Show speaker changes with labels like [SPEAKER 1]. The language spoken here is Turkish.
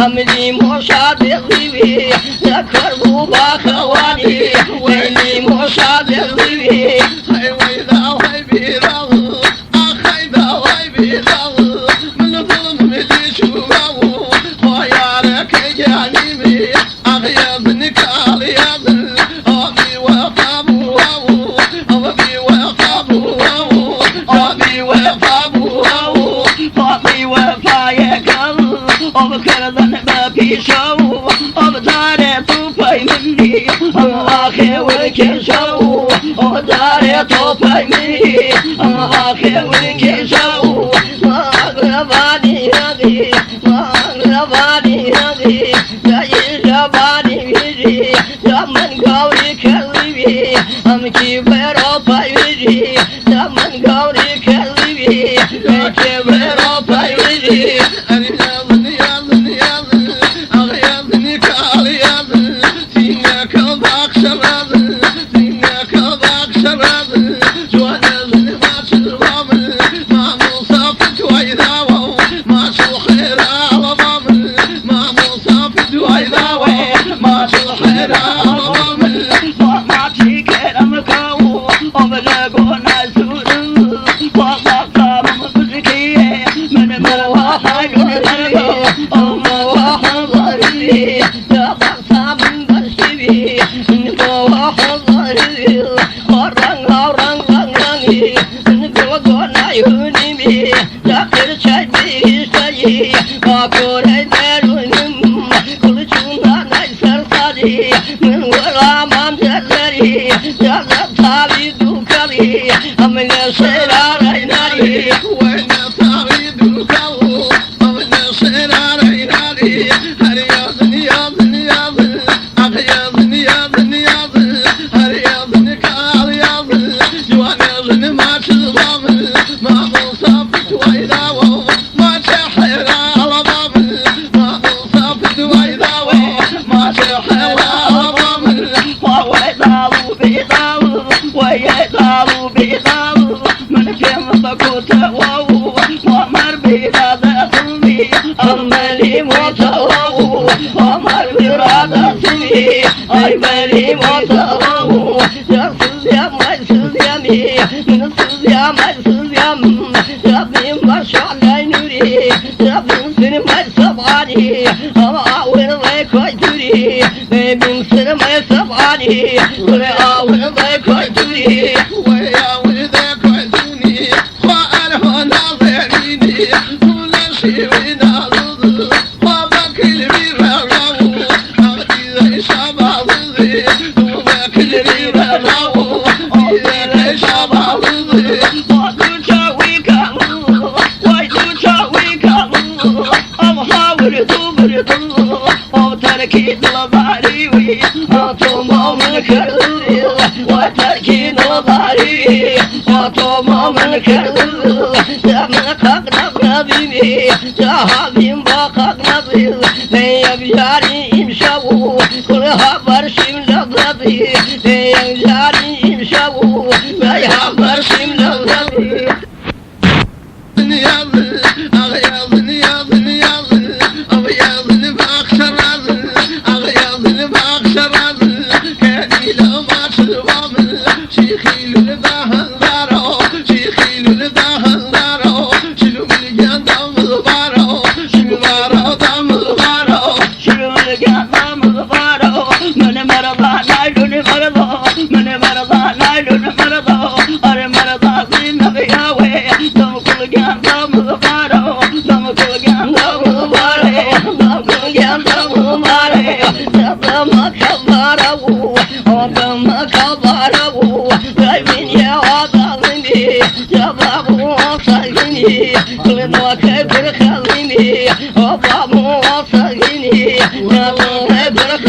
[SPEAKER 1] همني مصادق بي ذكر بخواني ويني مصادق بي هاي ويدا وهاي بيراو اخاي دا وهاي بيراو من ظلم ملي شوراو ويارك جانبي اغيظنك الياض ابي وقابو ابي وقابو ابي وقابو ابي وفايك وبكر ذنب في شو وبداري طوفي مني واخي ولك شو وبداري طوفي مني واخي ولك شو واغلباني هذي واغلباني هذي يا يجباني بيجي يا من قولي كذبي امكي بروفي بيجي يا من قولي كذبي امكي بروفي بيجي Ay benim otağım yansız yamaysız yami Nısız yamaysız yam Rabbim başalay nuri Rabbim seni maysabani Ama ağır ve koyduri Rabbim seni maysabani Ve ağır ve koyduri Ve ağır ve koyduri Ve arha nazerini Kula şivi nazıdı Ve bakil bir ravavu Ağdide şabalı Habim bakak nazil Neyem yarim şavu Kul haber şimdi zabi Neyem yarim şavu Ney haber şimdi zabi Niyazı Ağyazı niyazı niyazı Ağyazını bak şarazı Ağyazını bak şarazı Kediyle maçıvamı Şikhilül dahın zaro Şikhilül dahın zaro Şilümül gendamız varo Şilvaro damız varo Şilümül gendamız varo Mene merada naylülü merada Mene merada naylülü merada Arı merada zinne yawe Damkul gendamız varo Damkul gendamız varo Damkul gendamız varo Dadama kavaravu Adama kavaravu Raymin ya adalini Yababu saygini
[SPEAKER 2] خليني خليني وكبر خليني وبابو وصغيني يا